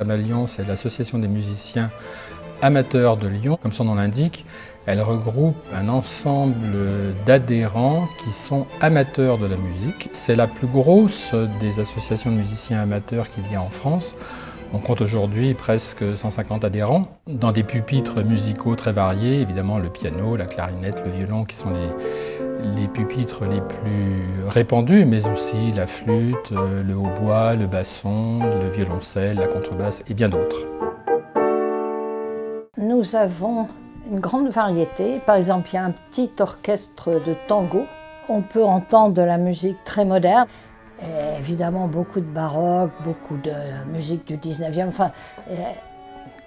AMA-Lyon, c'est l'association des musiciens amateurs de Lyon. Comme son nom l'indique, elle regroupe un ensemble d'adhérents qui sont amateurs de la musique. C'est la plus grosse des associations de musiciens amateurs qu'il y a en France. On compte aujourd'hui presque 150 adhérents, dans des pupitres musicaux très variés, évidemment le piano, la clarinette, le violon qui sont les pupitres les plus répandus, mais aussi la flûte, le hautbois, le basson, le violoncelle, la contrebasse et bien d'autres. Nous avons une grande variété. Par exemple, il y a un petit orchestre de tango. On peut entendre de la musique très moderne. Et évidemment, beaucoup de baroque, beaucoup de musique du 19e. Enfin,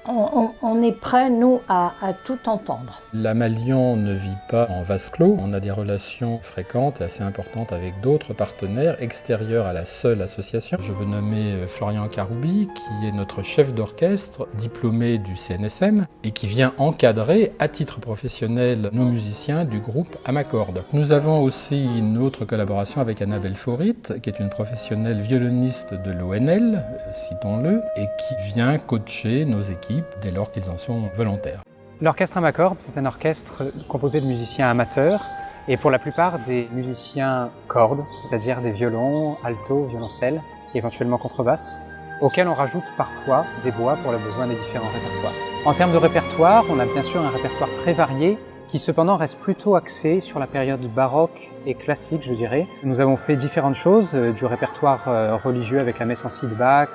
on est prêt, nous, à tout entendre. L'AMA-Lyon ne vit pas en vase clos. On a des relations fréquentes et assez importantes avec d'autres partenaires extérieurs à la seule association. Je veux nommer Florian Karoubi, qui est notre chef d'orchestre, diplômé du CNSM, et qui vient encadrer à titre professionnel nos musiciens du groupe Amacorde. Nous avons aussi une autre collaboration avec Annabelle Faurit, qui est une professionnelle violoniste de l'ONL, citons-le, et qui vient coacher nos équipes dès lors qu'ils en sont volontaires. L'orchestre Amacorde, c'est un orchestre composé de musiciens amateurs et pour la plupart des musiciens cordes, c'est-à-dire des violons, alto, violoncelle, éventuellement contrebasse, auxquels on rajoute parfois des bois pour le besoin des différents répertoires. En termes de répertoire, on a bien sûr un répertoire très varié qui cependant reste plutôt axé sur la période baroque et classique, je dirais. Nous avons fait différentes choses, du répertoire religieux avec la messe en si de Bach.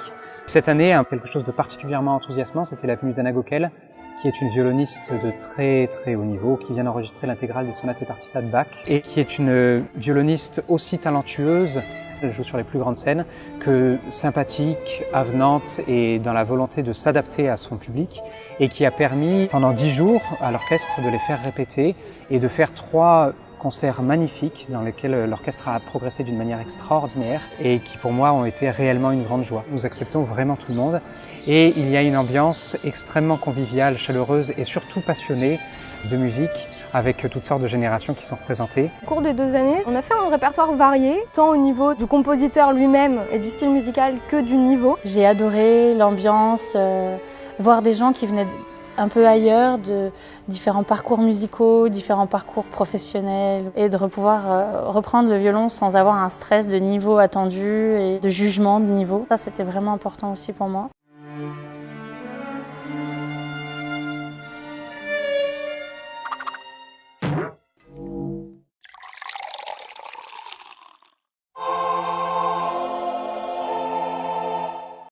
Cette année, quelque chose de particulièrement enthousiasmant, c'était la venue d'Anna Gockel, qui est une violoniste de très haut niveau, qui vient d'enregistrer l'intégrale des sonates et partitas de Bach, et qui est une violoniste aussi talentueuse, elle joue sur les plus grandes scènes, que sympathique, avenante et dans la volonté de s'adapter à son public, et qui a permis pendant 10 jours à l'orchestre de les faire répéter et de faire 3 concerts magnifiques dans lesquels l'orchestre a progressé d'une manière extraordinaire et qui pour moi ont été réellement une grande joie. Nous acceptons vraiment tout le monde et il y a une ambiance extrêmement conviviale, chaleureuse et surtout passionnée de musique avec toutes sortes de générations qui sont représentées. Au cours des 2 années, on a fait un répertoire varié, tant au niveau du compositeur lui-même et du style musical que du niveau. J'ai adoré l'ambiance, voir des gens qui venaient un peu ailleurs, de différents parcours musicaux, différents parcours professionnels et de pouvoir reprendre le violon sans avoir un stress de niveau attendu et de jugement de niveau. Ça, c'était vraiment important aussi pour moi.